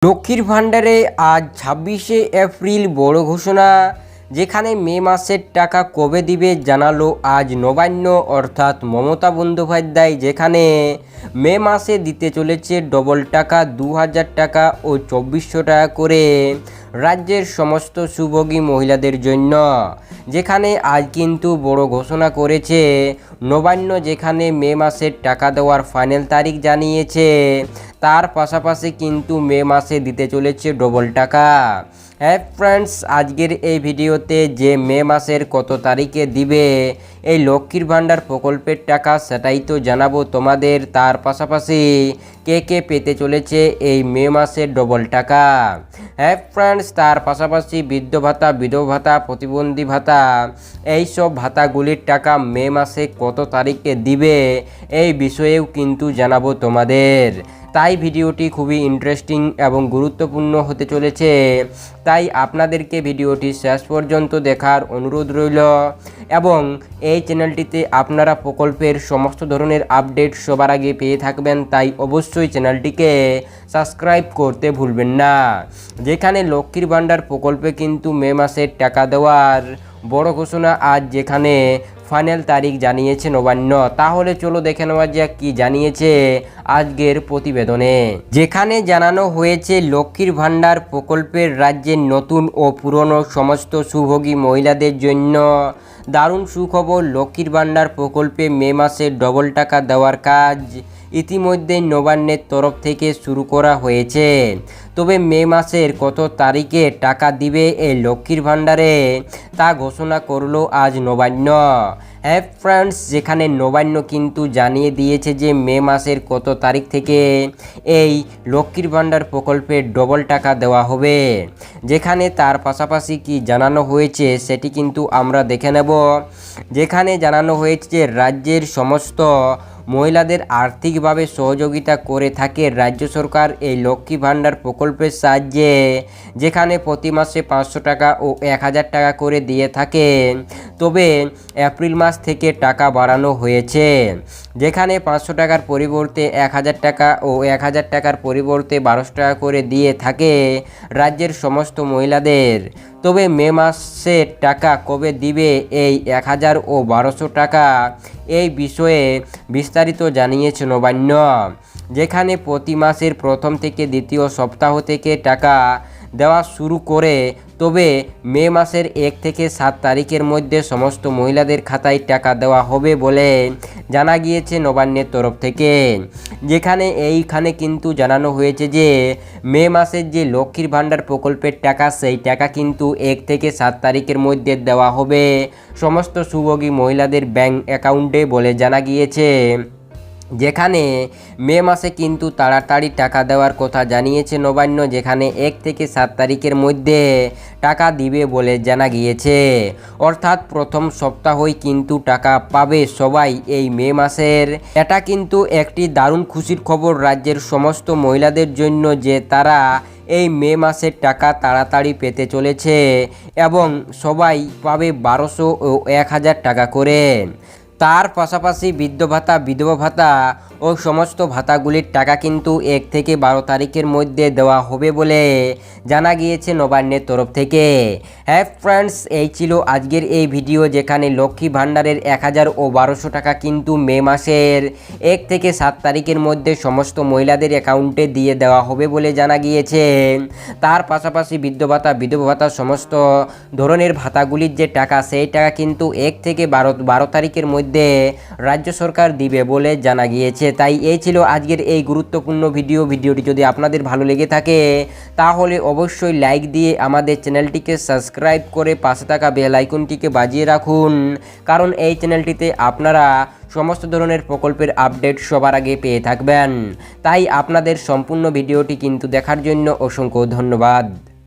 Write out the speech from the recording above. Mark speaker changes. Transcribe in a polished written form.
Speaker 1: লক্ষ্মীর ভাণ্ডারে আজ ২৬শে এপ্রিল বড় ঘোষণা, যেখানে মে মাসের টাকা কবে দিবে জানালো আজ নবান্ন অর্থাৎ মমতা বন্দ্যোপাধ্যায়। যেখানে মে মাসে দিতে চলেছে ডবল টাকা ২০০০ টাকা ও ২৪০০ টাকা করে রাজ্যের সমস্ত সুভোগী মহিলাদের জন্য। যেখানে আজ কিন্তু বড় ঘোষণা করেছে নবান্ন, যেখানে মে মাসের টাকা দেওয়ার ফাইনাল তারিখ জানিয়েছে। তার পাশাপাশি কিন্তু মে মাসে দিতে চলেছে ডবল টাকা। হ্যাঁ ফ্রেন্ডস, আজকের এই ভিডিওতে যে মে মাসের কত তারিখে দিবে এই লক্ষ্মীর ভাণ্ডার প্রকল্পের টাকা সেটাই তো জানাবো তোমাদের। তার পাশাপাশি কে কে পেতে চলেছে এই মে মাসের ডবল টাকা। হ্যাঁ ফ্রেন্ডস, তার পাশাপাশি বৃদ্ধ ভাতা, বিধবা ভাতা, প্রতিবন্ধী ভাতা, এইসব ভাতাগুলির টাকা মে মাসে কত তারিখে দিবে এই বিষয়েও কিন্তু জানাবো তোমাদের। তাই ভিডিওটি খুবই ইন্টারেস্টিং এবং গুরুত্বপূর্ণ হতে চলেছে, তাই আপনাদেরকে ভিডিওটি শেষ পর্যন্ত দেখার অনুরোধ রইল। এবং এই চ্যানেলটিতে আপনারা প্রকল্পের সমস্ত ধরনের আপডেট সবার আগে পেয়ে থাকবেন, তাই অবশ্যই চ্যানেলটিকে সাবস্ক্রাইব করতে ভুলবেন না। যেখানে লক্ষ্মীর ভাণ্ডার প্রকল্পে কিন্তু মে মাসের টাকা দেওয়ার বড় ঘোষণা আজ, যেখানে ফাইনাল তারিখ জানিয়েছে নবান্ন। তাহলে চলো দেখে নেওয়া যাক কি জানিয়েছে আজকের প্রতিবেদনে। যেখানে জানানো হয়েছে লক্ষ্মীর ভাণ্ডার প্রকল্পের রাজ্যের নতুন ও পুরনো সমস্ত সুভোগী মহিলাদের জন্য দারুণ সুখবর। লক্ষ্মীর ভাণ্ডার প্রকল্পে মে মাসে ডবল টাকা দেওয়ার কাজ ইতিমধ্যে নবান্নের তরফ থেকে শুরু করা হয়েছে। তবে মে মাসের কত তারিখে টাকা দিবে এই লক্ষ্মীর ভাণ্ডারে তা ঘোষণা করলো আজ নবান্ন। হ্যাঁ ফ্রেন্ডস, যেখানে নবান্ন কিন্তু জানিয়ে দিয়েছে যে মে মাসের কত তারিখ থেকে এই লক্ষ্মীর ভাণ্ডার প্রকল্পে ডবল টাকা দেওয়া হবে। যেখানে তার পাশাপাশি কি জানানো হয়েছে সেটি কিন্তু আমরা দেখে নেব। যেখানে জানানো হয়েছে যে রাজ্যের সমস্ত মহিলাদের আর্থিকভাবে সহযোগিতা করে থাকে রাজ্য সরকার এই লক্ষ্মী ভাণ্ডার প্রকল্পের সাহায্যে। যেখানে প্রতি মাসে ৫০০ টাকা ও ১০০০ টাকা করে দিয়ে থাকে, তবে এপ্রিল মাস থেকে টাকা বাড়ানো হয়েছে। যেখানে ৫০০ টাকার পরিবর্তে ১০০০ টাকা ও ১০০০ টাকার পরিবর্তে ১২০০ টাকা করে দিয়ে থাকে রাজ্যের সমস্ত মহিলাদের। তবে মে মাসের টাকা কবে দিবে এই ১০০০ ও ১২০০ টাকা এই বিষয়ে বিস্তারিত জানিয়েছে নবান্ন। যেখানে প্রতি মাসের প্রথম থেকে দ্বিতীয় সপ্তাহ থেকে টাকা দেওয়া শুরু করে, তবে মে মাসের ১ থেকে ৭ তারিখের মধ্যে সমস্ত মহিলাদের খাতায় টাকা দেওয়া হবে বলে জানা গিয়েছে নবান্নের তরফ থেকে। যেখানে এইখানে কিন্তু জানানো হয়েছে যে মে মাসের যে লক্ষ্মীর ভাণ্ডার প্রকল্পের টাকা সেই টাকা কিন্তু ১ থেকে ৭ তারিখের মধ্যে দেওয়া হবে সমস্ত সুভোগী মহিলাদের ব্যাংক অ্যাকাউন্টে বলে জানা গিয়েছে। যেখানে মে মাসে কিন্তু তাড়াতাড়ি টাকা দেওয়ার কথা জানিয়েছে নবান্ন। যেখানে ১ থেকে ৭ তারিখের মধ্যে টাকা দিবে বলে জানা গিয়েছে। অর্থাৎ প্রথম সপ্তাহই কিন্তু টাকা পাবে সবাই এই মে মাসের। এটা কিন্তু একটি দারুণ খুশির খবর রাজ্যের সমস্ত মহিলাদের জন্য, যে তারা এই মে মাসের টাকা তাড়াতাড়ি পেতে চলেছে এবং সবাই পাবে ১২০০ ও ১০০০ টাকা করে। তার পাশাপাশি বৃদ্ধ ভাতা, বিধবা ভাতা ও সমস্ত ভাতাগুলির টাকা কিন্তু ১ থেকে ১২ তারিখের মধ্যে দেওয়া হবে বলে জানা গিয়েছে নবান্নের তরফ থেকে। হ্যাঁ ফ্রেন্ডস, এই ছিল আজকের এই ভিডিও। যেখানে লক্ষ্মী ভাণ্ডারের ১০০০ ও ১২০০ টাকা কিন্তু মে মাসের ১ থেকে ৭ তারিখের মধ্যে সমস্ত মহিলাদের অ্যাকাউন্টে দিয়ে দেওয়া হবে বলে জানা গিয়েছে। তার পাশাপাশি বৃদ্ধ ভাতা, বিধবা ভাতা, সমস্ত ধরনের ভাতাগুলির যে টাকা সেই টাকা কিন্তু ১ থেকে ১২ তারিখের মধ্যে রাজ্য সরকার দিবে বলে জানা গিয়েছে। তাই এই ছিল আজকের এই গুরুত্বপূর্ণ ভিডিওটি যদি আপনাদের ভালো লেগে থাকে তাহলে অবশ্যই লাইক দিয়ে আমাদের চ্যানেলটিকে সাবস্ক্রাইব করে পাশে থাকা বেল আইকনটিকে বাজিয়ে রাখুন, কারণ এই চ্যানেলটিতে আপনারা সমস্ত ধরনের প্রকল্পের আপডেট সবার আগে পেয়ে থাকবেন। তাই আপনাদের সম্পূর্ণ ভিডিওটি কিন্তু দেখার জন্য অসংখ্য ধন্যবাদ।